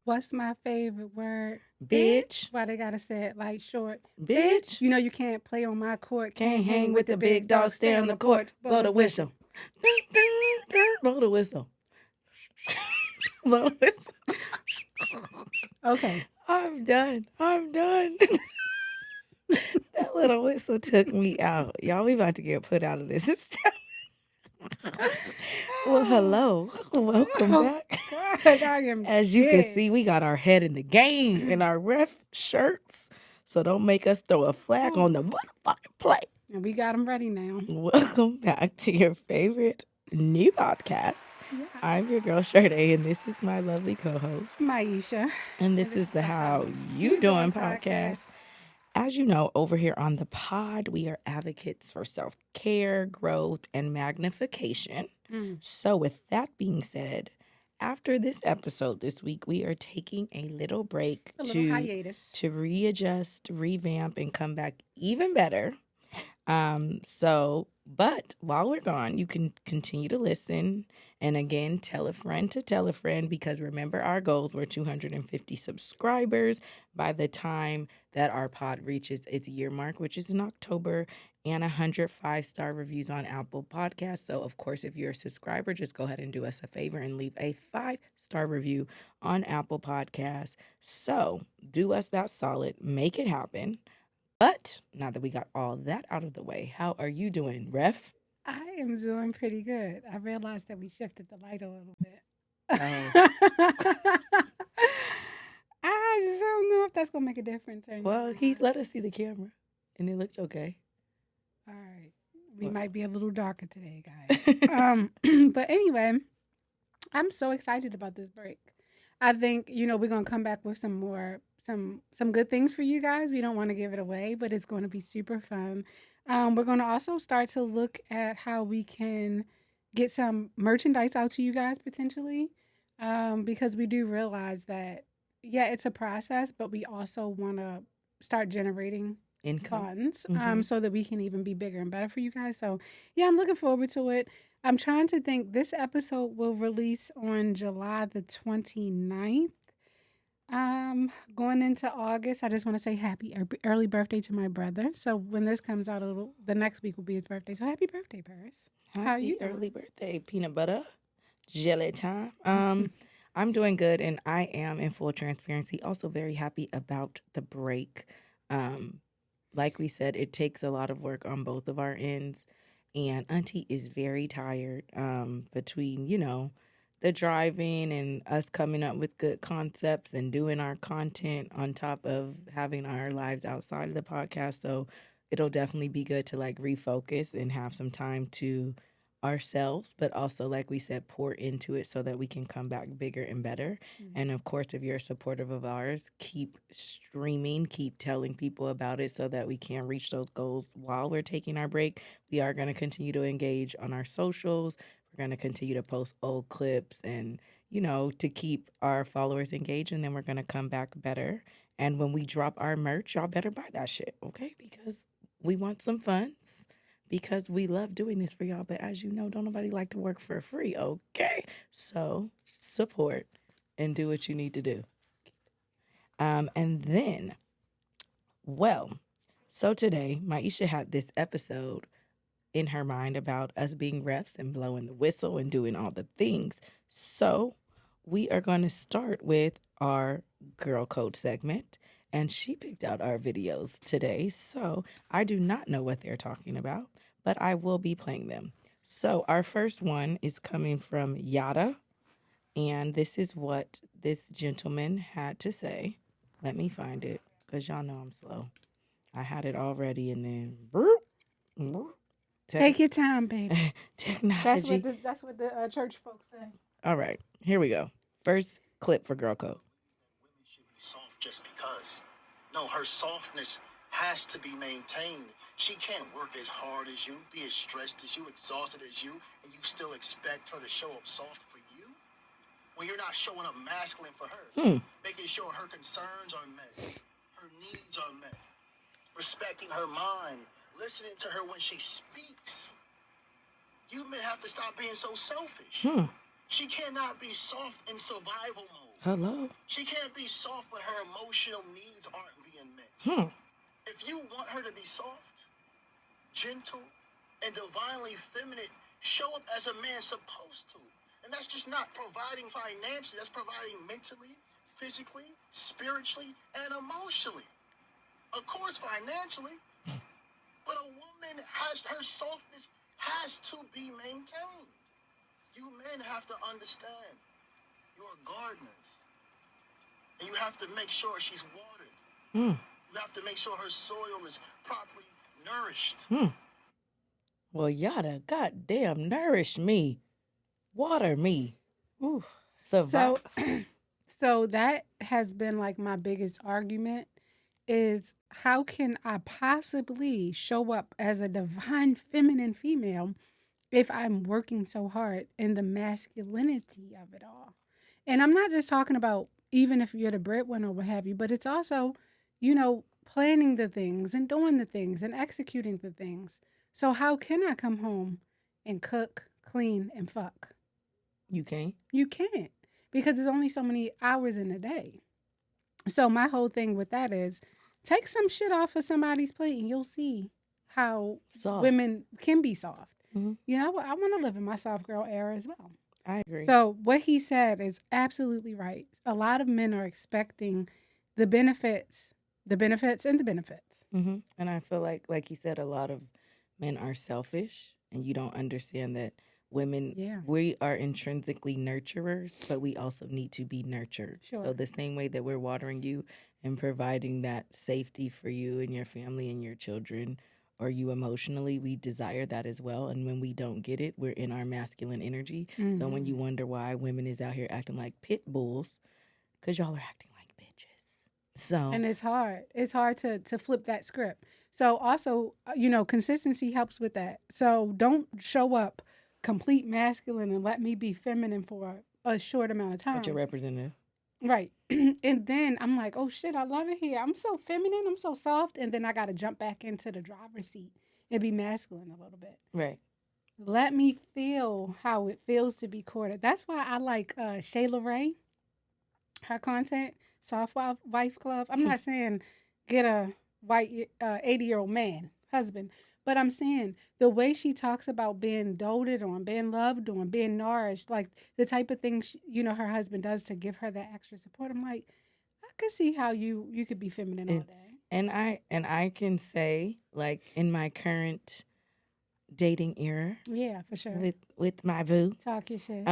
What's my favorite word? Bitch. Why they gotta say it like short? Bitch. You know you can't play on my court. Can't hang with the big dogs. Stay on the court. Blow the whistle. Blow the whistle. Blow the whistle. Okay. I'm done. That little whistle took me out. Y'all, we about to get put out of this. Well, hello. Welcome back. God, I am As you can dead. see, we got our head in the game in our ref shirts. So don't make us throw a flag on the motherfucking play. And we got them ready now. Welcome back to your favorite new podcast. Yeah. I'm your girl Sade, and this is my lovely co-host, Maisha. and this is the How You Doing podcast. As you know, over here on the pod, we are advocates for self-care, growth, and magnification. So with that being said, after this episode this week, we are taking a little break hiatus to readjust, revamp, and come back even better. But while we're gone, you can continue to listen. And again, tell a friend to tell a friend, because remember, our goals were 250 subscribers by the time that our pod reaches its year mark, which is in October, and 100 5-star reviews on Apple Podcasts. So, of course, if you're a subscriber, just go ahead and do us a favor and leave a 5-star review on Apple Podcasts. So, do us that solid, make it happen. But now that we got all that out of the way, how are you doing, Ref? I am doing pretty good. I realized that we shifted the light a little bit. I don't know if that's going to make a difference or not. Well, he's let us see the camera, and it looked okay. All right. We might be a little darker today, guys. But anyway, I'm so excited about this break. I think, we're going to come back with some more some good things for you guys. We don't want to give it away, but it's going to be super fun. We're going to also start to look at how we can get some merchandise out to you guys potentially, because we do realize that, yeah, it's a process, but we also want to start generating income funds, so that we can even be bigger and better for you guys. So, yeah, I'm looking forward to it. I'm trying to think. This episode will release on July the 29th. Going into August, I just want to say happy early birthday to my brother. So when this comes out, the next week will be his birthday. So happy birthday, Paris. How are you? Early birthday, peanut butter, jelly time. I'm doing good, and I am, in full transparency, also very happy about the break. Like we said, it takes a lot of work on both of our ends, and Auntie is very tired between, the driving and us coming up with good concepts and doing our content on top of having our lives outside of the podcast. So it'll definitely be good to refocus and have some time to ourselves, but also, like we said, pour into it so that we can come back bigger and better. And of course, if you're supportive of ours, keep streaming, keep telling people about it so that we can reach those goals while we're taking our break. We are going to continue to engage on our socials. We're going to continue to post old clips and, to keep our followers engaged. And then we're going to come back better. And when we drop our merch, y'all better buy that shit, okay? Because we want some funds. Because we love doing this for y'all. But as you know, don't nobody like to work for free, okay? So support and do what you need to do. And then, so today, Maisha had this episode in her mind about us being refs and blowing the whistle and doing all the things. So we are going to start with our Girl Code segment. And she picked out our videos today. So I do not know what they're talking about, but I will be playing them. So our first one is coming from Yada. And this is what this gentleman had to say. Let me find it, because y'all know I'm slow. I had it already, and then... Take your time, baby. Technology. That's what the church folks say. All right, here we go. First clip for Girl Code. Women should be soft just because. No, her softness has to be maintained. She can't work as hard as you, be as stressed as you, exhausted as you, and you still expect her to show up soft for you? When you're not showing up masculine for her, making sure her concerns are met, her needs are met, respecting her mind, listening to her when she speaks. You men have to stop being so selfish. She cannot be soft in survival Hello? She can't be soft when her emotional needs aren't being met. If you want her to be soft, gentle, and divinely feminine, show up as a man's supposed to. And that's just not providing financially, that's providing mentally, physically, spiritually, and emotionally. Of course, financially, but a woman has her softness has to be maintained. You men have to understand you're gardeners. And you have to make sure she's watered. You have to make sure her soil is properly nourished. Well, yada, goddamn, nourish me. Water me. Ooh. Survive. So that has been like my biggest argument is how can I possibly show up as a divine feminine female if I'm working so hard in the masculinity of it all? And I'm not just talking about even if you're the breadwinner or what have you, but it's also, planning the things and doing the things and executing the things. So how can I come home and cook, clean, and fuck? You can't? You can't because there's only so many hours in a day. So my whole thing with that is take some shit off of somebody's plate and you'll see how Soft. women can be soft. I want to live in my soft girl era as well. I agree. So what he said is absolutely right. A lot of men are expecting the benefits, and the benefits. And I feel like he said, a lot of men are selfish, and you don't understand that women, we are intrinsically nurturers, but we also need to be nurtured. Sure. So the same way that we're watering you and providing that safety for you and your family and your children, or you emotionally, we desire that as well. And when we don't get it, we're in our masculine energy. So when you wonder why women is out here acting like pit bulls, because y'all are acting like bitches. So and it's hard. It's hard to flip that script. So also, consistency helps with that. So don't show up complete masculine and let me be feminine for a short amount of time. But your representative. Right. And then I'm like, oh shit, I love it here. I'm so feminine. I'm so soft. And then I got to jump back into the driver's seat and be masculine a little bit. Right. Let me feel how it feels to be courted. That's why I like Shayla Ray, her content, Soft Wife Club. I'm not saying get a white 80-year-old man, husband. But I'm saying the way she talks about being doted on, being loved on, being nourished, like the type of things, her husband does to give her that extra support. I'm like, I could see how you could be feminine all day. And I can say, like, in my current dating era. Yeah, for sure. With my boo. Talk your shit.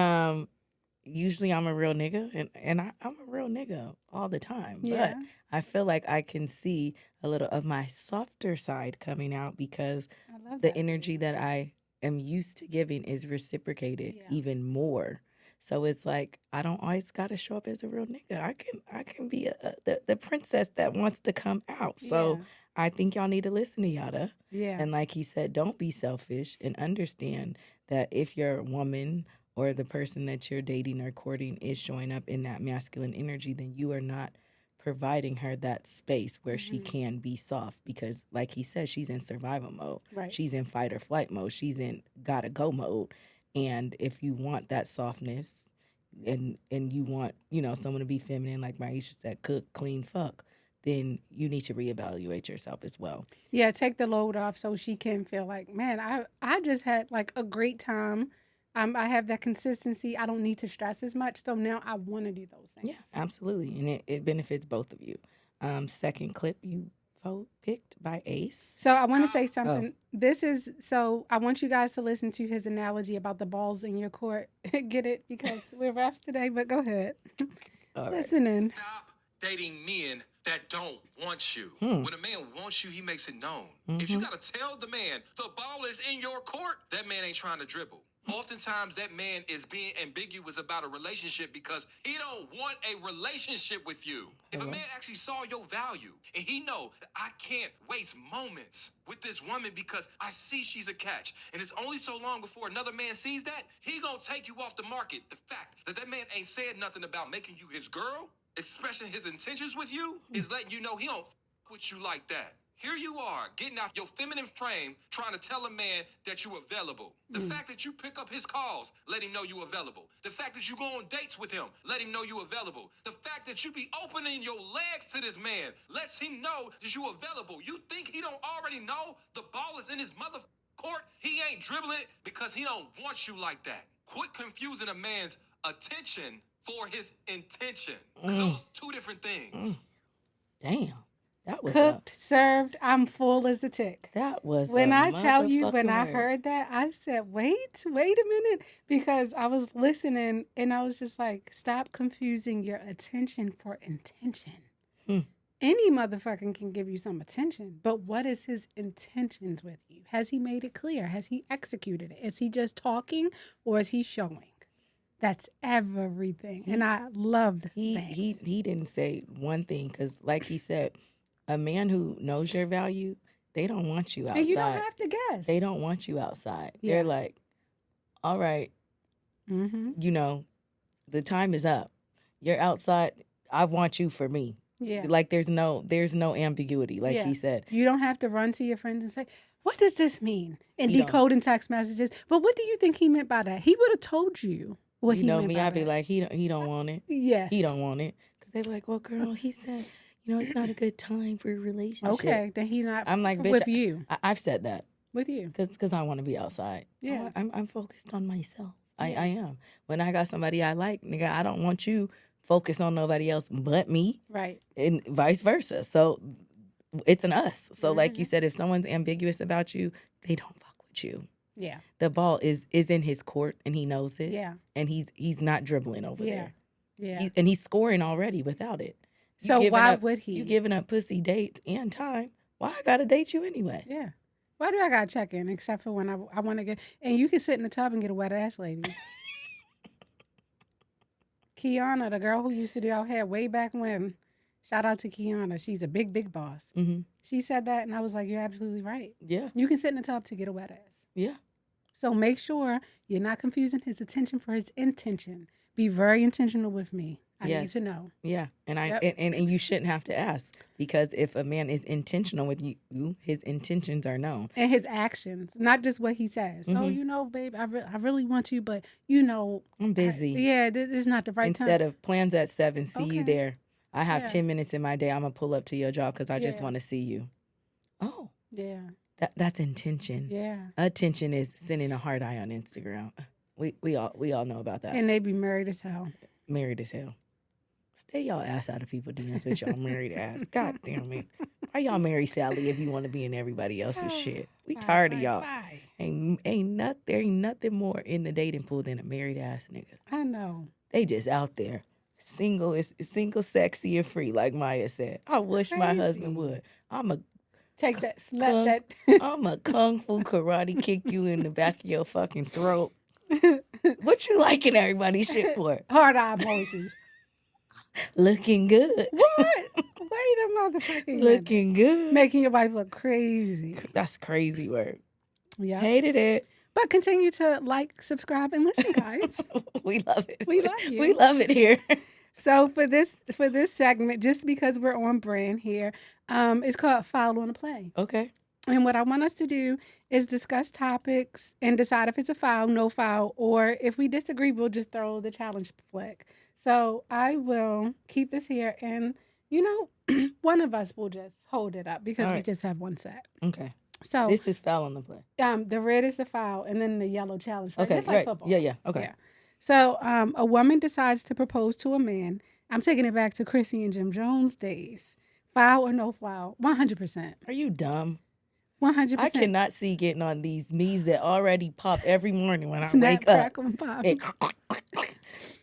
Usually I'm a real nigga, and I'm a real nigga all the time. Yeah. But I feel like I can see a little of my softer side coming out because the energy that I am used to giving is reciprocated even more. So it's like I don't always gotta show up as a real nigga. I can be the princess that wants to come out. So I think y'all need to listen to Yada. Yeah. And like he said, don't be selfish and understand that if your woman or the person that you're dating or courting is showing up in that masculine energy, then you are not providing her that space where she can be soft because, like he said, she's in survival mode. Right. She's in fight or flight mode. She's in gotta go mode. And if you want that softness and you want, someone to be feminine, like Maisha said, cook, clean, fuck, then you need to reevaluate yourself as well. Yeah, take the load off so she can feel like, man, I just had like a great time. I have that consistency. I don't need to stress as much. So now I want to do those things. Yeah, absolutely. And it benefits both of you. Second clip you picked by Ace. So I want to say something. I want you guys to listen to his analogy about the balls in your court. Get it? Because we're refs today, but go ahead. Listen in. Stop dating men that don't want you. When a man wants you, he makes it known. If you got to tell the man the ball is in your court, that man ain't trying to dribble. Oftentimes, that man is being ambiguous about a relationship because he don't want a relationship with you. If a man actually saw your value and he know that I can't waste moments with this woman because I see she's a catch, and it's only so long before another man sees that, he gonna take you off the market. The fact that man ain't said nothing about making you his girl, expressing his intentions with you, is letting you know he don't with you like that. Here you are, getting out your feminine frame, trying to tell a man that you're available. The fact that you pick up his calls, let him know you're available. The fact that you go on dates with him, let him know you're available. The fact that you be opening your legs to this man, lets him know that you're available. You think he don't already know the ball is in his mother court? He ain't dribbling it because he don't want you like that. Quit confusing a man's attention for his intention. Because those two different things. Damn. That was Cooked, served, I'm full as a tick. That was When a I tell you, when motherfucking I word. heard that, I said, wait a minute. Because I was listening and I was just like, stop confusing your attention for intention. Any motherfucker can give you some attention, but what is his intentions with you? Has he made it clear? Has he executed it? Is he just talking or is he showing? That's everything. And I loved that. He didn't say one thing because, like he said, a man who knows your value, they don't want you outside. And you don't have to guess. They don't want you outside. Yeah. They're like, all right, you know, the time is up. You're outside. I want you for me. Yeah. Like there's no ambiguity, like he said. You don't have to run to your friends and say, what does this mean? And You don't. decoding text messages. But what do you think he meant by that? He would have told you what You he know meant me, by I'd be that. like, he don't want it. Yes. He don't want it. Because they're like, well, girl, he said, you know, it's not a good time for a relationship. Okay, then he not I'm like, bitch, with you. I've said that. With you. Because I want to be outside. Yeah. I'm focused on myself. I am. When I got somebody I like, nigga, I don't want you focused on nobody else but me. Right. And vice versa. So it's an us. So like you said, if someone's ambiguous about you, they don't fuck with you. Yeah. The ball is in his court and he knows it. Yeah. And he's not dribbling over Yeah. there. Yeah. And he's scoring already without it. You So giving why up- would he? You giving up pussy dates and time. Why I gotta date you anyway? Yeah. Why do I got to check in except for when I want to get... And you can sit in the tub and get a wet ass, ladies. Kiana, the girl who used to do our hair way back when, shout out to Kiana. She's a big, big boss. Mm-hmm. She said that, and I was like, you're absolutely right. Yeah. You can sit in the tub to get a wet ass. Yeah. So make sure you're not confusing his attention for his intention. Be very intentional with me. I Yes. need to know. Yeah, and Yep. and you shouldn't have to ask because if a man is intentional with you, his intentions are known. And his actions, not just what he says. Oh, you know, babe, I really want you, but you know, I'm busy. this is not the right Instead time. of plans at 7, see you Okay. there. I have Yeah. 10 minutes in my day. I'm gonna pull up to your job because I just Yeah. want to see you. Oh, Yeah, that's intention. yeah. Attention is sending a heart eye on Instagram. We all know about that. And they be married as hell. Married as hell. Stay y'all ass out of people DMs with y'all married ass. God damn it. Why y'all marry Sally if you want to be in everybody else's shit? We tired of y'all. Bye. There ain't nothing more in the dating pool than a married ass nigga. I know. They just out there. Single, sexy, and free, like Maya said. I wish my husband Crazy. would. I'm Take that, slap that. a kung fu karate kick you in the back of your fucking throat. What you liking everybody's shit for? Hard eye emojis. Looking good. What? Wait a motherfucking minute. Looking good. Making your wife look crazy. That's crazy work. Yeah. Hated it. But continue to like, subscribe, and listen, guys. We love it. We love you. We love it here. So for this segment, just because we're on brand here, it's called Foul on the Play. Okay. And what I want us to do is discuss topics and decide if it's a foul, no foul, or if we disagree, we'll just throw the challenge flag. So I will keep this here, and one of us will just hold it up because All we right. just have one set. Okay. So This is foul on the play. the red is the foul, and then the yellow challenge flag. Okay. Just like Right. football. Yeah. Okay. Yeah. So a woman decides to propose to a man. I'm taking it back to Chrissy and Jim Jones days. Foul or no foul? 100%. Are you dumb? 100%. I cannot see getting on these knees that already pop every morning when I Snap, wake up. crackle, and pop. It-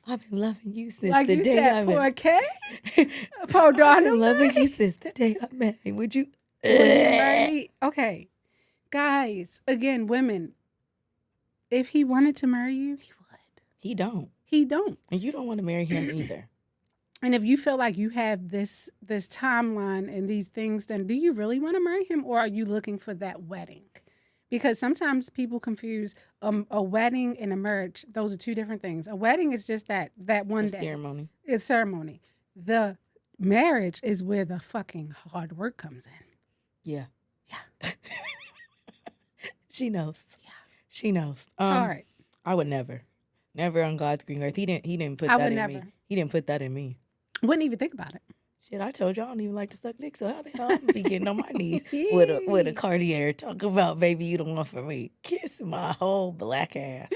I've been loving you since Like the you day said, I met. poor K. Poor I've Donna. been loving you since the day I met you. Would you? Will you marry me? Okay. Guys, again, women, if he wanted to marry you, he would. He don't. He don't. And you don't want to marry him either. And if you feel like you have this timeline and these things, then do you really want to marry him, or are you looking for that wedding? Because sometimes people confuse a wedding and a marriage. Those are two different things. A wedding is just that one A day. ceremony. It's ceremony. The marriage is where the fucking hard work comes in. Yeah. Yeah. She knows. Yeah. She knows. It's hard. I would never. Never on God's green earth. He didn't put I that would in never. me. He didn't put that in me. Wouldn't even think about it. Shit, I told you I don't even like to suck dick, so how the hell I'm gonna be getting on my knees with a Cartier talking about baby you the one for me. Kiss my whole black ass.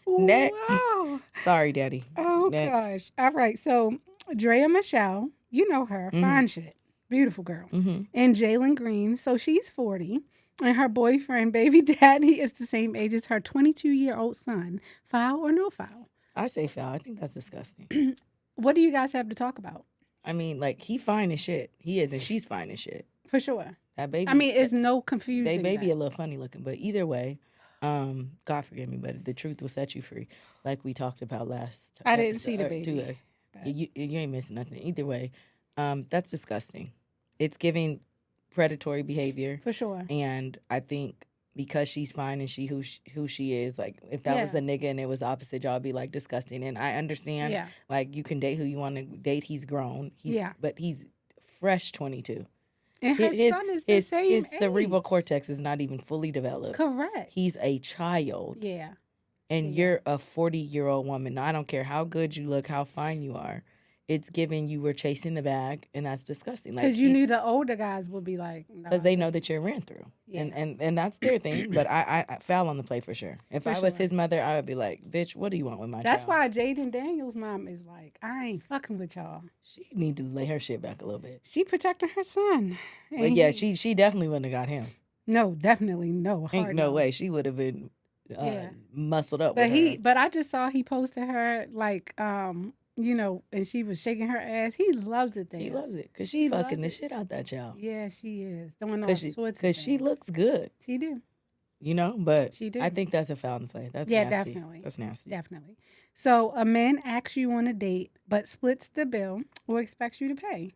Next. Wow. Sorry, Daddy. Oh, Next. gosh. All right. So, Drea Michelle, you know her. Fine shit. Beautiful girl. And Jalen Green. So, she's 40. And her boyfriend, baby daddy, is the same age as her 22-year-old son. Foul or no foul? I say foul. I think that's disgusting. What do you guys have to talk about? I mean, like, he fine as shit. He is, and she's fine as shit. For sure. That baby. I mean, it's no confusing. They may be that. a little funny looking, but either way, God forgive me, but the truth will set you free, like we talked about last time. I didn't see the baby. You ain't missing nothing. Either way, that's disgusting. It's giving predatory behavior. For sure. And I think because she's fine and who she is, like if that was a nigga and it was opposite, y'all be like disgusting. And I understand, like you can date who you want to date. He's grown. But he's fresh 22. And her son is the same His age. cerebral cortex is not even fully developed. Correct. He's a child. Yeah. And you're a 40-year-old woman. Now, I don't care how good you look, how fine you are. It's given you were chasing the bag, and that's disgusting. Because you knew the older guys would be like, because they know that you're ran through, and that's their thing. But I foul on the play for sure. If I was his mother, I would be like, bitch, what do you want with my child? That's why Jaden Daniels' mom is like, I ain't fucking with y'all. She need to lay her shit back a little bit. She protecting her son. But yeah, she definitely wouldn't have got him. No, definitely no. Ain't no way. She would have been muscled up. But I just saw he posted her like you know, and she was shaking her ass. He loves it there. He loves it because she fucking the shit out that child. Yeah, she is. Doing all sorts of things. Because she looks good. She do. You know, but she do. I think that's a foul in play. That's nasty. Definitely. That's nasty. Definitely. So a man asks you on a date, but splits the bill or expects you to pay.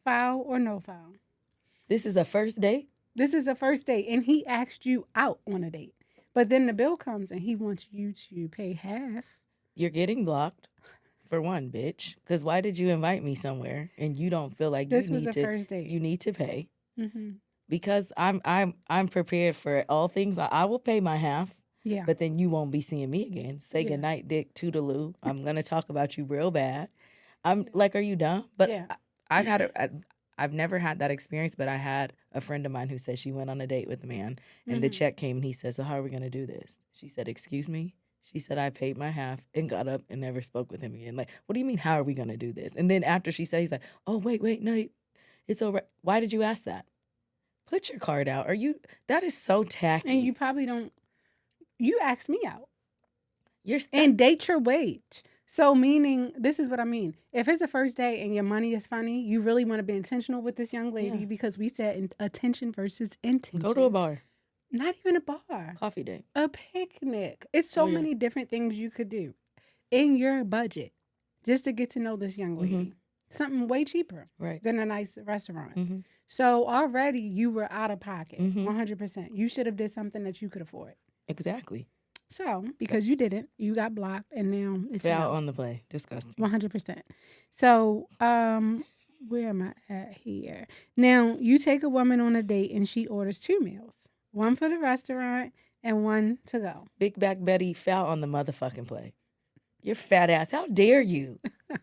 Foul or no foul? This is a first date? This is a first date, and he asked you out on a date. But then the bill comes, and he wants you to pay half. You're getting blocked. For one, bitch, because why did you invite me somewhere and you don't feel like this was a first date? You need to pay. Mm-hmm. Because I'm prepared for all things. I will pay my half. Yeah. But then you won't be seeing me again. Say goodnight, dick, toodaloo. I'm gonna talk about you real bad. I'm like, are you dumb? But I've never had that experience. But I had a friend of mine who said she went on a date with a man and the check came and he said, "So how are we gonna do this?" She said, "Excuse me." She said, I paid my half and got up and never spoke with him again. Like, what do you mean, how are we going to do this? And then after she said, he's like, oh, wait, no, it's all right. Why did you ask that? Put your card out. That is so tacky. And you probably don't, you asked me out. You're and date your wage. So meaning, this is what I mean. If it's a first date and your money is funny, you really want to be intentional with this young lady because we said attention versus intention. Go to a bar. Not even a bar. Coffee date. A picnic. It's so many different things you could do in your budget just to get to know this young lady. Mm-hmm. Something way cheaper than a nice restaurant. Mm-hmm. So already you were out of pocket, 100%. You should have did something that you could afford. Exactly. So because you didn't, you got blocked, and now it's out on the play. Disgusting. 100%. So where am I at here? Now you take a woman on a date and she orders 2 meals. One for the restaurant and one to go. Big Back Betty foul on the motherfucking play. Your fat ass. How dare you?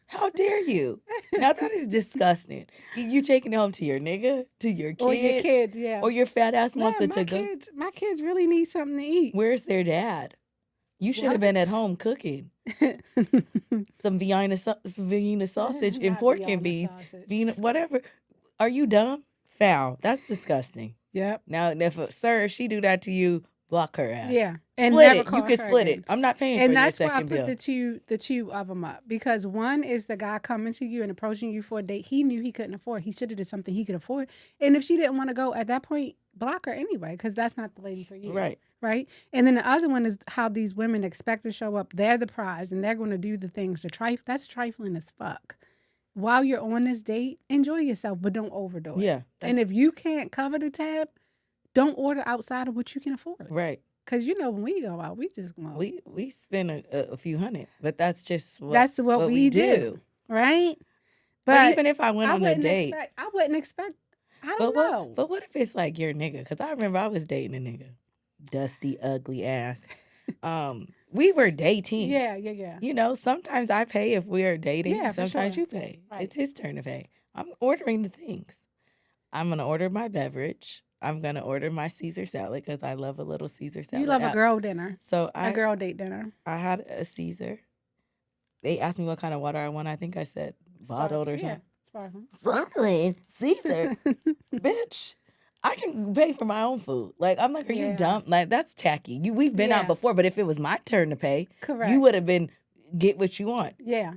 How dare you? Now that is disgusting. You taking it home to your nigga? To your kids? Or your kids, yeah. Or your fat ass wants it to go? My kids really need something to eat. Where's their dad? You should have been at home cooking. Some Vienna sausage and pork and beans. Whatever. Are you dumb? Foul. That's disgusting. Yep. Now, if she do that to you, block her ass. Yeah. And split it. You can split it. I'm not paying for your second bill. And that's why I put the two of them up. Because one is the guy coming to you and approaching you for a date he knew he couldn't afford. He should have did something he could afford. And if she didn't want to go at that point, block her anyway, because that's not the lady for you. Right. Right? And then the other one is how these women expect to show up. They're the prize and they're going to do the things. That's trifling as fuck. While you're on this date, enjoy yourself, but don't overdo it. Yeah. And if you can't cover the tab, don't order outside of what you can afford. Right. Because, when we go out, we just go. We spend a few hundred, but that's just what we do. Right? But even if I went on a date. I wouldn't expect I But don't know. what if it's like your nigga? Because I remember I was dating a nigga, dusty, ugly ass. We were dating. Yeah, yeah, yeah. You know, sometimes I pay if we are dating. Yeah, for Sometimes sure. you pay. Right. It's his turn to pay. I'm ordering the things. I'm gonna order my beverage. I'm gonna order my Caesar salad because I love a little Caesar salad. You love a girl dinner. So A girl date dinner. I had a Caesar. They asked me what kind of water I want. I think I said bottled or something. Sparkling. Sparkling Caesar, bitch. I can pay for my own food. Like, I'm like, are you Yeah. dumb? Like, that's tacky. We've been Yeah. out before, but if it was my turn to pay, Correct. you would have been get what you want. Yeah.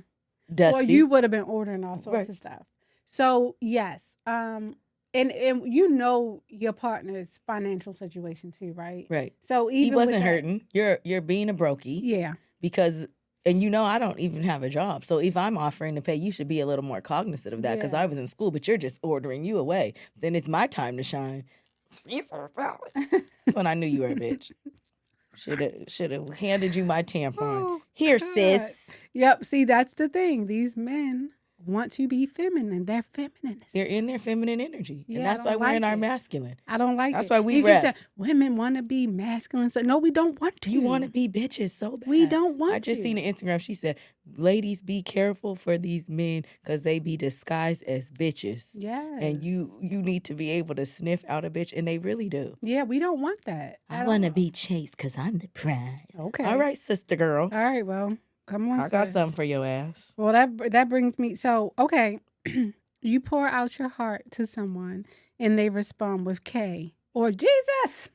Dusty. Well, you would have been ordering all sorts Right. of stuff. So yes, and you know your partner's financial situation too, right? Right. So even He with wasn't that- hurting. You're being a brokey. Yeah. Because and you know I don't even have a job. So if I'm offering to pay, you should be a little more cognizant of that because Yeah. I was in school, but you're just ordering you away. Then it's my time to shine. Caesar salad. That's when I knew you were a bitch. Should have handed you my tampon. Oh, Here, God. sis. Yep. See, that's the thing. These men want to be feminine. They're feminine. They're in their feminine energy. Yeah, And I that's why don't we're in like our it. masculine. I don't like That's it. why we You keep saying, rest. women want to be masculine. So no, we don't want to. You want to be bitches so bad. We don't want I just to. seen an Instagram. She said, ladies, be careful for these men because they be disguised as bitches. Yes. And you need to be able to sniff out a bitch. And they really do. Yeah, we don't want that. I want to be chased because I'm the prize. Okay. All right, sister girl. All right. Well, come on. I got sis. something for your ass. Well, that brings me. So okay, you pour out your heart to someone, and they respond with K or Jesus.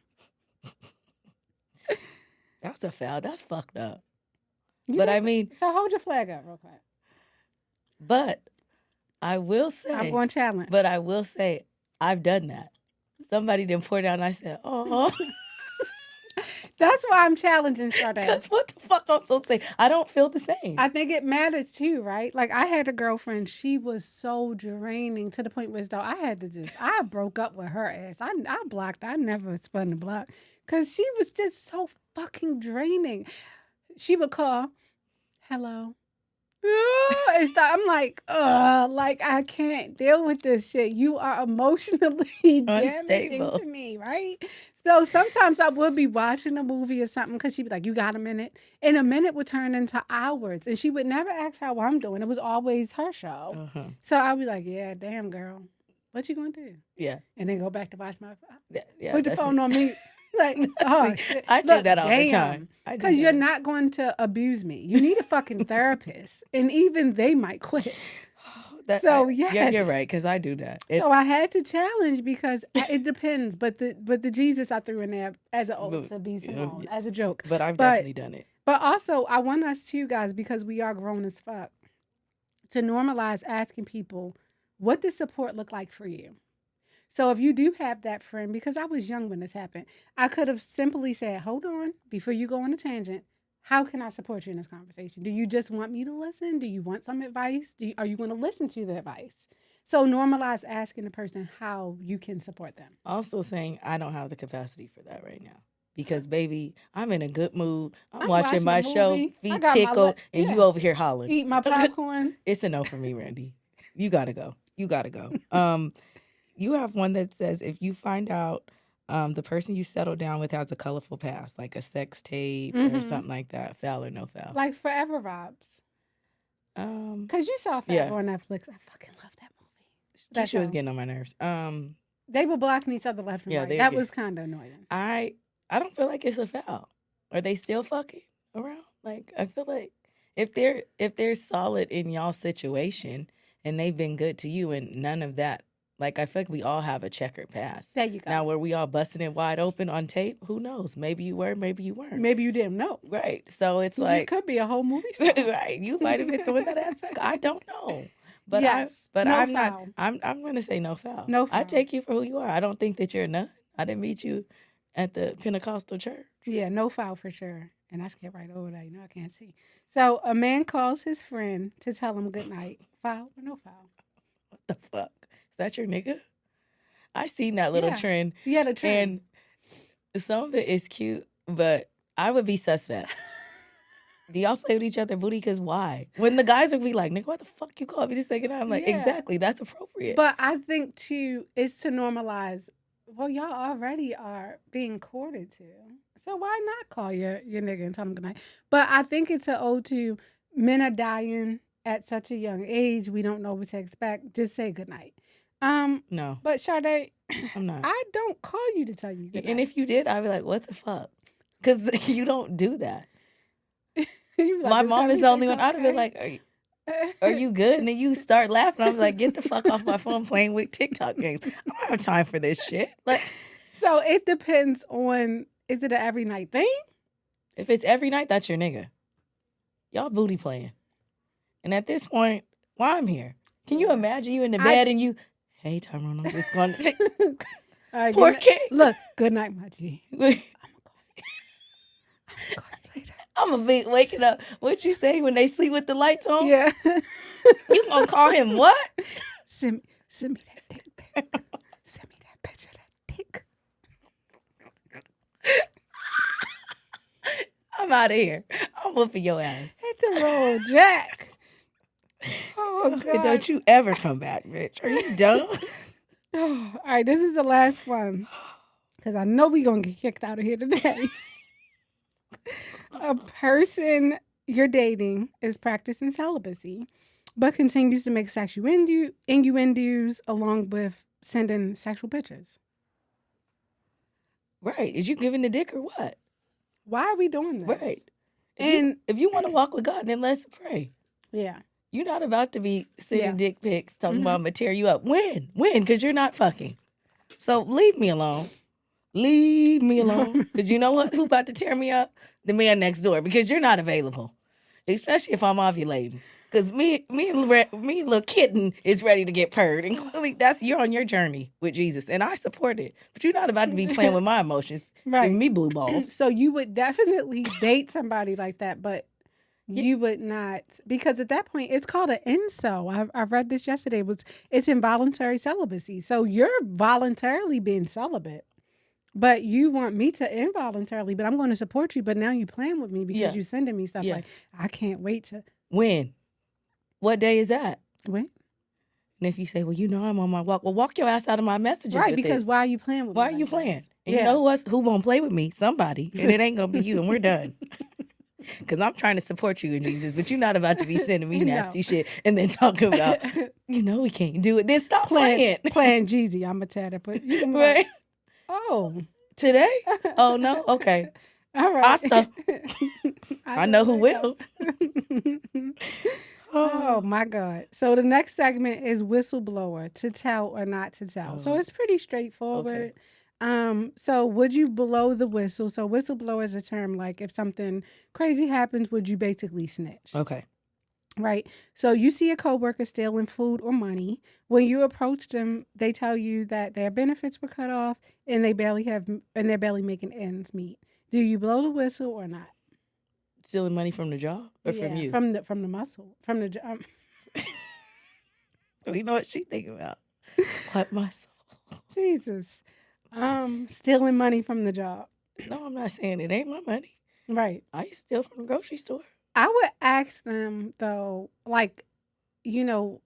That's a foul. That's fucked up. You But know, I mean, so hold your flag up real quick. but I will say. I'm going to challenge. But I will say, I've done that. Somebody didn't pour down and I said, oh. That's why I'm challenging Sade. Because what the fuck I'm supposed to say? I don't feel the same. I think it matters too, right? Like I had a girlfriend, she was so draining to the point where though I broke up with her ass. I blocked, I never spun the block because she was just so fucking draining. She would call, hello. And I'm like, like I can't deal with this shit. You are emotionally damaging Unstable. to me, right? So sometimes I would be watching a movie or something because she'd be like, you got a minute? And a minute would turn into hours. And she would never ask how I'm doing. It was always her show. Uh-huh. So I'd be like, yeah, damn, girl. What you gonna do? Yeah. And then go back to watch my Yeah, put the that's phone it. on me. Like, oh, shit. I do Look, that all the damn. time. I do Because that. you're not going to abuse me. You need a fucking therapist. And even they might quit. So, Yeah, yes. you're right, because I do that. So I had to challenge because it depends. But the Jesus I threw in there as an ode to be Simone, as a joke. But I've definitely done it. But also, I want us too, guys, because we are grown as fuck, to normalize asking people, what does support look like for you? So if you do have that friend, because I was young when this happened, I could have simply said, hold on, before you go on a tangent, how can I support you in this conversation? Do you just want me to listen? Do you want some advice? Are you going to listen to the advice? So normalize asking the person how you can support them. Also saying, I don't have the capacity for that right now. Because, baby, I'm in a good mood. I'm watching my a show, movie. I feet got my tickled, and yeah. you over here hollering. Eat my popcorn. It's a no for me, Randy. You gotta go. You gotta go. You have one that says if you find out the person you settle down with has a colorful past, like a sex tape or something like that, foul or no foul. Like Forever Robs. Because you saw Forever on Netflix. I fucking love that movie. That shit was getting on my nerves. They were blocking each other left and right. That was kind of annoying. I don't feel like it's a foul. Are they still fucking around? Like, I feel like if they're solid in y'all situation and they've been good to you and none of that, like, I feel like we all have a checkered past. There you go. Now, were we all busting it wide open on tape? Who knows? Maybe you were, maybe you weren't. Maybe you didn't know. Right. So it's like, it could be a whole movie star. right. You might have been throwing that aspect. I don't know. But yes, no I'm foul. I'm gonna say no foul. No foul. I take you for who you are. I don't think that you're a nun. I didn't meet you at the Pentecostal church. Yeah, no foul for sure. And I skipped right over that. You know, I can't see. So a man calls his friend to tell him good night. Foul or no foul? What the fuck? Is that your nigga? I seen that little trend. Yeah, the trend. And some of it is cute, but I would be suspect. Do y'all play with each other booty? Because why? When the guys will be like, nigga, why the fuck you call me this second time? I'm like, Yeah. exactly, that's appropriate. But I think, too, it's to normalize, well, y'all already are being courted to. So why not call your nigga and tell him goodnight? But I think it's an ode to men are dying at such a young age. We don't know what to expect. Just say goodnight. No, But Sade, I'm not. I don't call you to tell you goodnight. And if you did, I'd be like, what the fuck? Because you don't do that. You be like, My "Is mom is the only everything one. I'd be okay?" like, are you good? And then you start laughing. I'm like, get the fuck off my phone playing with TikTok games. I don't have time for this shit. Like, So it depends on, is it an every night thing? if it's every night, that's your nigga. Y'all booty playing. And at this point, why I'm here? Can you imagine you in the bed and you, hey, Tyrone, I'm just going to take All right, poor good night. kid. Look, good night, my G. I'm gonna call you later. I'm going to be waking up. What you say when they sleep with the lights on? Yeah. You going to call him what? Send me that dick pic. Send me that picture of that dick. I'm out of here. I'm whooping your ass. Hit the road, Jack. Oh, God. Don't you ever come back, bitch. Are you dumb? All right, this is the last one. Because I know we're going to get kicked out of here today. A person you're dating is practicing celibacy, but continues to make sexual innuendos along with sending sexual pictures. Right. Is you giving the dick or what? Why are we doing this? Right. And if you want to walk with God, then let's pray. yeah. You're not about to be sending Yeah. dick pics talking about I'm going to tear you up. When? Because you're not fucking. So leave me alone. Leave me alone. Because you know what? Who about to tear me up? The man next door. Because you're not available. Especially if I'm ovulating. Because me and little kitten is ready to get purred. And clearly you're on your journey with Jesus. And I support it. But you're not about to be playing with my emotions. Right. Giving me blue balls. So you would definitely date somebody like that, but you would not, because at that point it's called an incel. I read this yesterday. It's involuntary celibacy. So you're voluntarily being celibate, but you want me to involuntarily. But I'm going to support you. But now you playing with me because you sending me stuff like I can't wait to. When? What day is that? When? And if you say, well, you know I'm on my walk, well, walk your ass out of my messages. Right? with Because this. why are you playing with me? Why are like you this? playing? And you know who won't play with me? Somebody. And it ain't going to be you. And we're done. Because I'm trying to support you in Jesus, but you're not about to be sending me nasty shit and then talking about, you know we can't do it. Then stop playing. Playing Jeezy. I'm going to tell that. But you can be Right? like, oh. Today? Oh, no? Okay. All right. Asta. I know who will. Oh, my God. So the next segment is whistleblower, to tell or not to tell. So it's pretty straightforward. So would you blow the whistle? So whistleblower is a term like if something crazy happens, would you basically snitch? Okay. Right. So you see a coworker stealing food or money. When you approach them, they tell you that their benefits were cut off and they're barely making ends meet. Do you blow the whistle or not? Stealing money from the job or from you? From the muscle. From the job. We know what she thinking about. What muscle? Jesus. Stealing money from the job. No, I'm not saying it ain't my money. Right. I used to steal from the grocery store. I would ask them, though, like, you know,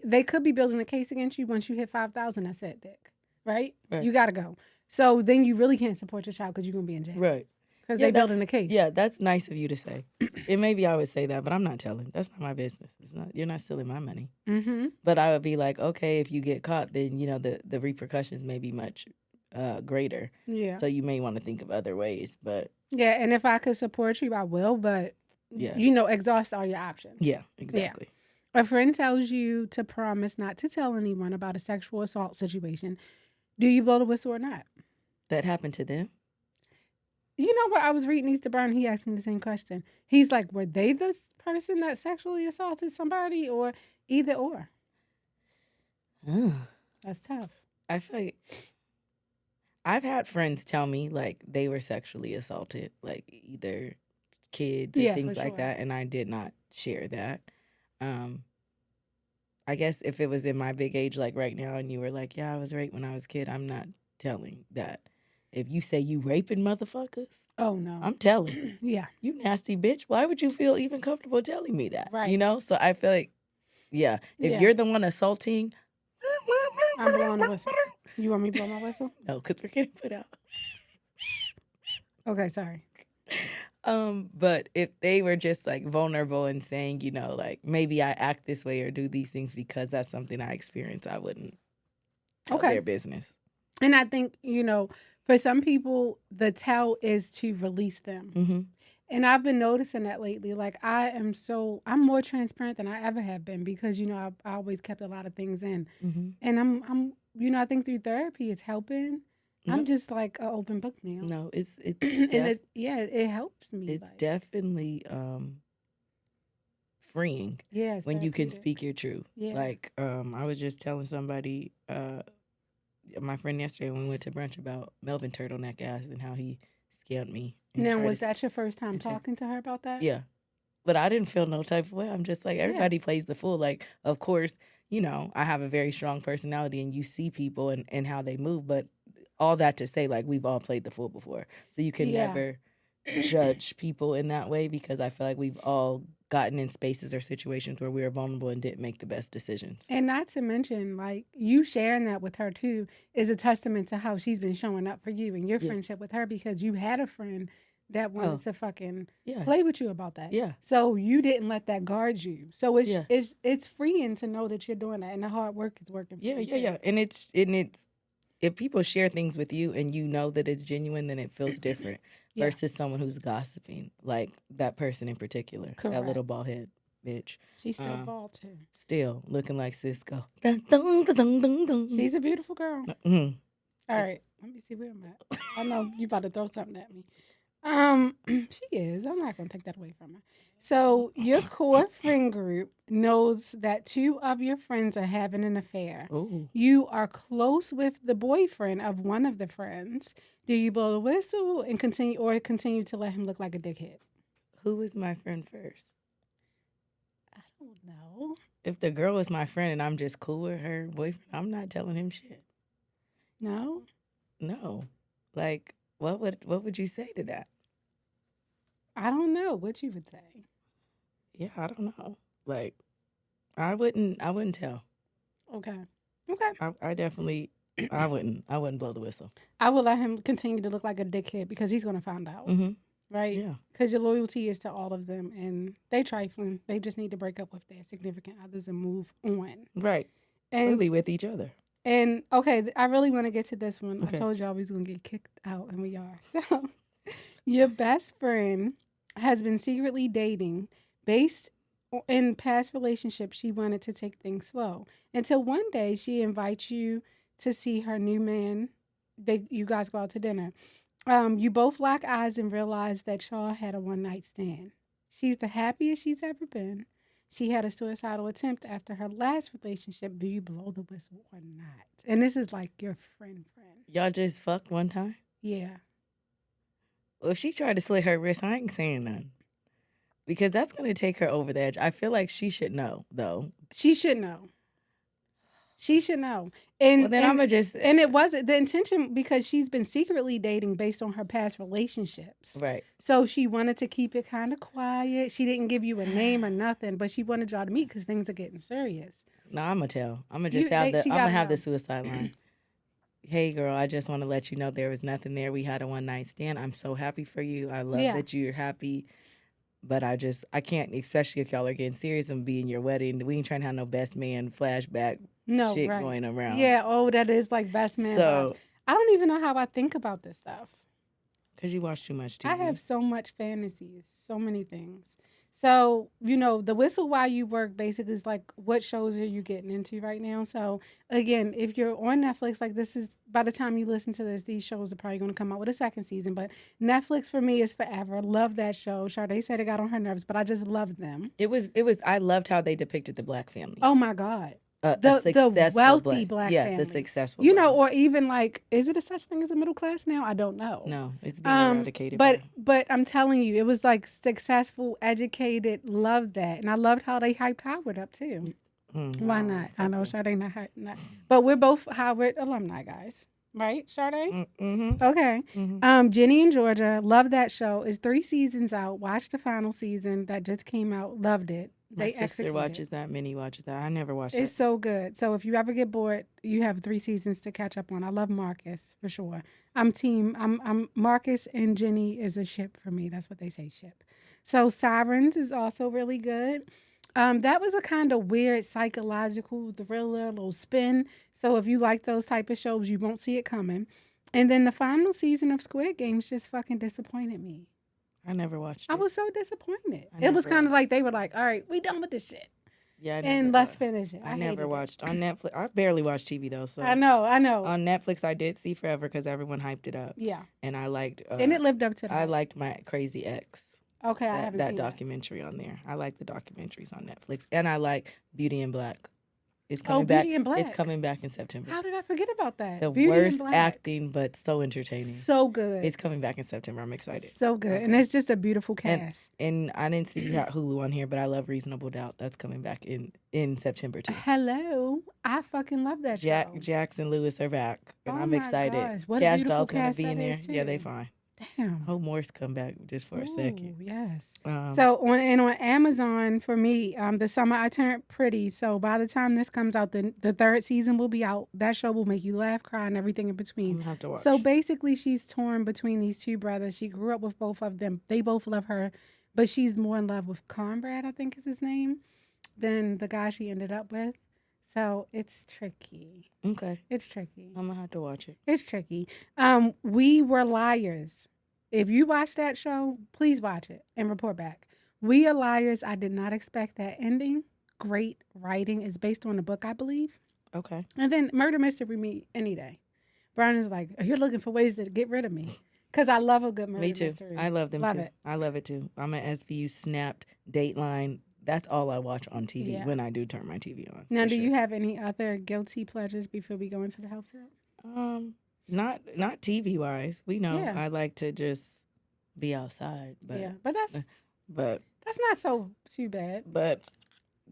they could be building a case against you once you hit 5,000. That's it, Dick. Right? You got to go. So then you really can't support your child because you're going to be in jail. Right. Because they building a case. Yeah, that's nice of you to say. And maybe I would say that, but I'm not telling. That's not my business. You're not stealing my money. Mm-hmm. But I would be like, okay, if you get caught, then, you know, the repercussions may be much greater. Yeah. So you may want to think of other ways. But yeah, and if I could support you, I will. But, you know, exhaust all your options. Yeah, exactly. Yeah. A friend tells you to promise not to tell anyone about a sexual assault situation. Do you blow the whistle or not? That happened to them? You know what? I was reading Easter Brown. He asked me the same question. He's like, were they the person that sexually assaulted somebody or either or? That's tough. I feel like I've had friends tell me like they were sexually assaulted, like either kids or things like that, and I did not share that. I guess if it was in my big age like right now and you were like, yeah, I was raped when I was a kid, I'm not telling that. if you say you raping motherfuckers, Oh no. I'm telling. Yeah. You nasty bitch. Why would you feel even comfortable telling me that? Right. You know? So I feel like, yeah, if Yeah. you're the one assaulting, I'm blowing the whistle. You want me to blow my whistle? no, because we're getting put out. Okay, sorry. But if they were just like vulnerable and saying, you know, like maybe I act this way or do these things because that's something I experience, I wouldn't tell their business. And I think, you know, for some people, the tell is to release them. Mm-hmm. And I've been noticing that lately. Like I'm more transparent than I ever have been because, you know, I always kept a lot of things in. Mm-hmm. And I'm, you know, I think through therapy, it's helping. I'm just like an open book now. No, it's and it helps me. It's definitely freeing. Yeah, when you can speak your truth. Yeah. Like I was just telling somebody, my friend yesterday when we went to brunch about Melvin Turtleneck ass and how he scammed me. Now, was that your first time talking to her about that? Yeah. But I didn't feel no type of way. I'm just like, everybody plays the fool. Like, of course, you know, I have a very strong personality and you see people and how they move. But all that to say, like, we've all played the fool before. So you can never judge people in that way because I feel like we've all gotten in spaces or situations where we were vulnerable and didn't make the best decisions. And not to mention, like, you sharing that with her, too, is a testament to how she's been showing up for you and your friendship with her because you had a friend that wanted to fucking play with you about that. Yeah. So you didn't let that guard you. So it's freeing to know that you're doing that and the hard work is working for you. Yeah. And it's if people share things with you and you know that it's genuine, then it feels different versus someone who's gossiping, like that person in particular. Correct. That little bald head bitch. She's still bald too. Still looking like Cisco. She's a beautiful girl. Mm-hmm. All right, let me see where I'm at. I know you about to throw something at me. She is. I'm not gonna take that away from her. So your core friend group knows that 2 of your friends are having an affair. Ooh. You are close with the boyfriend of one of the friends. Do you blow the whistle and continue to let him look like a dickhead? Who was my friend first? I don't know. If the girl was my friend and I'm just cool with her boyfriend, I'm not telling him shit. No? No. Like, what would you say to that? I don't know what you would say. Yeah, I don't know. Like, I wouldn't tell. Okay. I definitely, I wouldn't blow the whistle. I would let him continue to look like a dickhead because he's going to find out. Mm-hmm. Right? Yeah. Because your loyalty is to all of them and they trifling. They just need to break up with their significant others and move on. Right. And clearly with each other. And, okay, I really want to get to this one. Okay. I told y'all we was going to get kicked out, and we are. So, your best friend has been secretly dating. Based in past relationships, she wanted to take things slow. Until one day, she invites you to see her new man. You guys go out to dinner. You both lock eyes and realize that y'all had a one-night stand. She's the happiest she's ever been. She had a suicidal attempt after her last relationship. Do you blow the whistle or not? And this is like your friend. Y'all just fucked one time? Yeah. Well, if she tried to slit her wrist, I ain't saying nothing. Because that's going to take her over the edge. I feel like she should know, though. She should know. And well, then I'm going to just... And it wasn't the intention because she's been secretly dating based on her past relationships. Right. So she wanted to keep it kind of quiet. She didn't give you a name or nothing, but she wanted y'all to meet because things are getting serious. No, I'm going to tell. I'm going to just have the suicide line. Hey, girl, I just want to let you know there was nothing there. We had a one-night stand. I'm so happy for you. I love that you're happy. But I can't, especially if y'all are getting serious and be in your wedding. We ain't trying to have no best man flashback shit going around. Yeah, that is like best man. So I don't even know how I think about this stuff. Because you watch too much TV. I have so much fantasies, so many things. So, the whistle while you work basically is like, what shows are you getting into right now? So, again, if you're on Netflix, like this is, by the time you listen to this, these shows are probably going to come out with a second season. But Netflix for me is forever. Love that show. Sade said it got on her nerves, but I just loved them. I loved how they depicted the black family. Oh, my God. The wealthy black family. the successful. Or even like, is it a such thing as a middle class now? I don't know. No, it's being eradicated. But I'm telling you, it was like successful, educated. Loved that, and I loved how they hyped Howard up too. Why not? I know Sade not. But we're both Howard alumni, guys. right, Sade? Mm-hmm. Okay. Mm-hmm. Jenny in Georgia, love that show. It's 3 seasons out. Watch the final season that just came out. Loved it. My They sister executed. watches that. Minnie watches that. I never watched It's it. so good. So if you ever get bored, you have 3 seasons to catch up on. I love Marcus for sure. I'm Marcus and Jenny is a ship for me. That's what they say, ship. So Sirens is also really good. That was a kind of weird psychological thriller, little spin. So if you like those type of shows, you won't see it coming. And then the final season of Squid Games just fucking disappointed me. I never watched it. I was so disappointed. I It was never kind of watched like they were like, "All right, we done with this shit, Yeah, I and never let's wa- finish it." I hated never it. watched on Netflix. I barely watch TV though. So I know. on Netflix, I did see Forever because everyone hyped it up, Yeah, and I liked. and it lived up to that. I liked my Crazy Ex. Okay, I That, haven't that seen documentary on there. I like the documentaries on Netflix, and I like Beauty in Black. It's Oh, coming back. Beauty in Black. It's coming back in September. How did I forget about that? The Beauty in worst Black. acting, but so entertaining. So good. It's coming back in September. I'm excited. So good, and Okay. it's just a beautiful cast. And I didn't see Hulu on here, but I love Reasonable Doubt. That's coming back in September too. Hello, I fucking love that show. Jax and Lewis are back, and Oh I'm my excited. gosh, what a Cash beautiful Doll's gonna cast be that in there. is, Yeah, they too. fine. Damn. Hope Morris come back just for a second. Ooh, yes. Um, So on Amazon for me, the summer I turned pretty. So by the time this comes out, the third season will be out. That show will make you laugh, cry, and everything in I'm between. gonna have to watch. So basically, she's torn between these two brothers. She grew up with both of them. They both love her, but she's more in love with Conrad, I think is his name, than the guy she ended up with. So it's tricky. Okay, It's tricky. I'm gonna have to watch it. It's tricky. We Were Liars. If you watch that show, please watch it and report back. We Are Liars. I did not expect that ending. Great writing. Is based on a book, I believe. Okay. And then Murder Mystery Me any day. Brian is like, you're looking for ways to get rid of me. Because I love a good murder Me too. mystery. I love them Love too. it. I love it too. I'm an SVU, Snapped, Dateline. That's all I watch on TV Yeah. when I do turn my TV on. Now, for do sure. you have any other guilty pleasures before we go into the health tip? Not TV wise. We know Yeah. I like to just be outside, but Yeah, but but that's not so too bad. but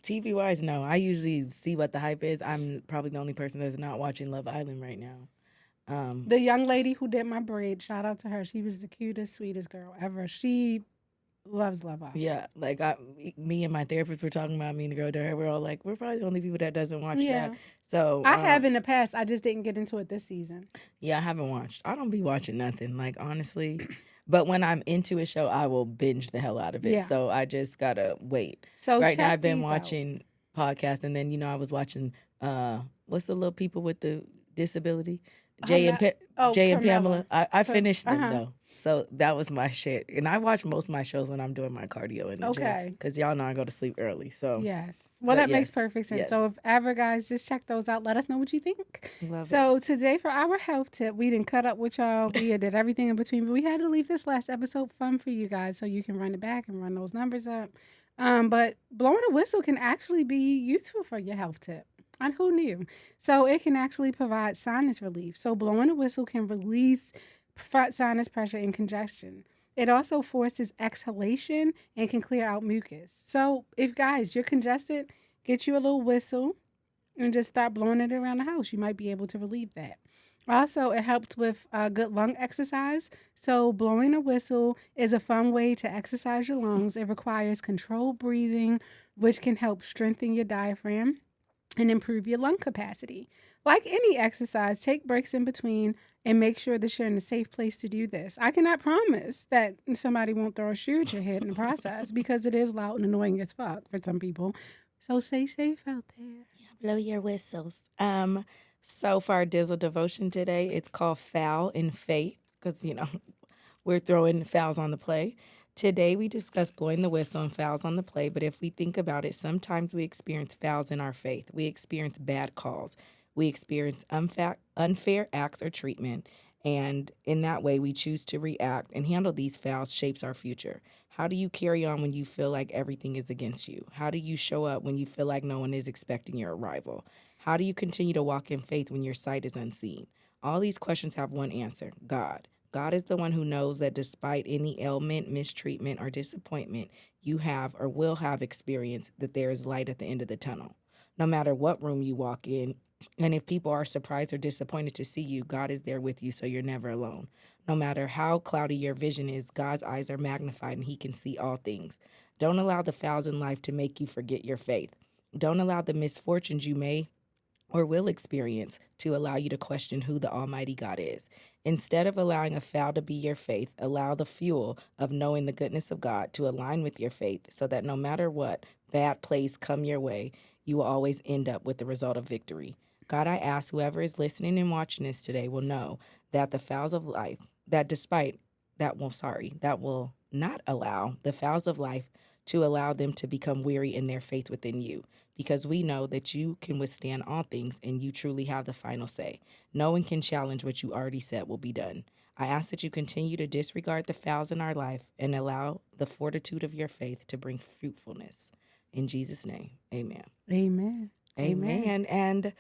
TV wise, no. I usually see what the hype is. I'm probably the only person that's not watching Love Island right now. The young lady who did my braid, shout out to her. She was the cutest, sweetest girl ever. She loves Love Island. Yeah, like me and my therapist were talking about me and the girl there. We're all like, we're probably the only people that doesn't watch Yeah. that. So I have in the past. I just didn't get into it this season. Yeah, I haven't watched. I don't be watching nothing, like honestly. But when I'm into a show, I will binge the hell out of it. Yeah. So I just gotta wait. So Right now, check I've been these out. watching podcasts, and then I was watching what's the little people with the disability? Jay and Jay and Pamela. I finished them though, so that was my shit. And I watch most of my shows when I'm doing my cardio in the Okay. gym, because y'all know I go to sleep early. So Yes. Well, But that makes yes, perfect sense. yes. So if ever, guys, just check those out. Let us know what you think. love it. So today for our health tip, we didn't cut up with y'all. We did everything in between, but we had to leave this last episode fun for you guys so you can run it back and run those numbers up. But blowing a whistle can actually be useful for your health tip. And who knew? So it can actually provide sinus relief. So blowing a whistle can release sinus pressure and congestion. It also forces exhalation and can clear out mucus. So if guys, you're congested, get you a little whistle and just start blowing it around the house. You might be able to relieve that. Also, it helps with good lung exercise. So blowing a whistle is a fun way to exercise your lungs. It requires controlled breathing, which can help strengthen your diaphragm and improve your lung capacity. Like any exercise, take breaks in between and make sure that you're in a safe place to do this. I cannot promise that somebody won't throw a shoe at your head in the process because it is loud and annoying as fuck for some people. So stay safe out there. Blow your whistles. So for our Dizzle devotion today, it's called Foul in Faith, because we're throwing fouls on the play. Today we discuss blowing the whistle and fouls on the play, but if we think about it, sometimes we experience fouls in our faith. We experience bad calls. We experience unfair acts or treatment, and in that way we choose to react and handle these fouls shapes our future. How do you carry on when you feel like everything is against you? How do you show up when you feel like no one is expecting your arrival? How do you continue to walk in faith when your sight is unseen? All these questions have one answer: God. God is the one who knows that despite any ailment, mistreatment, or disappointment you have or will have experienced, that there is light at the end of the tunnel. No matter what room you walk in, And if people are surprised or disappointed to see you, God is there with you, so you're never alone. No matter how cloudy your vision is, God's eyes are magnified and he can see all things. Don't allow the fouls in life to make you forget your faith. Don't allow the misfortunes you may or will experience to allow you to question who the Almighty God is. Instead of allowing a foul to be your faith, allow the fuel of knowing the goodness of God to align with your faith so that no matter what bad plays come your way, you will always end up with the result of victory. God, I ask whoever is listening and watching this today will know that the fouls of life, that will not allow the fouls of life to allow them to become weary in their faith within you, because we know that you can withstand all things and you truly have the final say. No one can challenge what you already said will be done. I ask that you continue to disregard the fouls in our life and allow the fortitude of your faith to bring fruitfulness. In Jesus' name, amen. Amen. Amen. And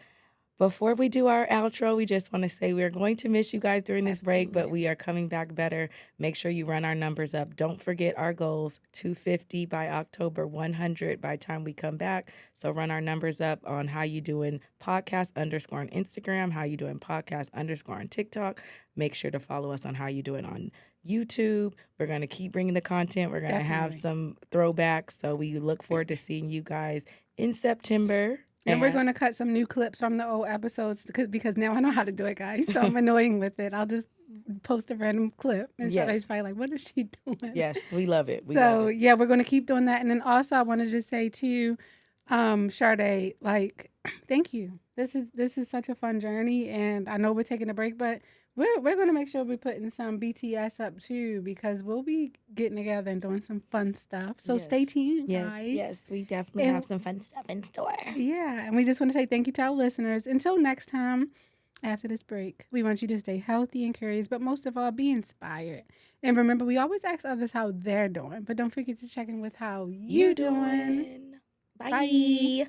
before we do our outro, we just want to say we're going to miss you guys during this break, but we are coming back better. Make sure you run our numbers up. Don't forget our goals, 250 by October, 100 by the time we come back. So run our numbers up on How You Doing Podcast _ on Instagram, How You Doing Podcast _ on TikTok. Make sure to follow us on How You Doing on YouTube. We're going to keep bringing the content. We're going to have some throwbacks. So we look forward to seeing you guys in September. And we're going to cut some new clips from the old episodes because now I know how to do it, guys. So I'm annoying with it. I'll just post a random clip. And Sade's probably like, what is she doing? Yes, we love it. Yeah, we're going to keep doing that. And then also I want to just say too, Sade, like, thank you. This is such a fun journey. And I know we're taking a break, but we're going to make sure we're putting some BTS up too, because we'll be getting together and doing some fun stuff. So stay tuned, guys. Yes, we definitely have some fun stuff in store. Yeah, and we just want to say thank you to our listeners. Until next time, after this break, we want you to stay healthy and curious, but most of all, be inspired. And remember, we always ask others how they're doing, but don't forget to check in with how you're doing. Bye.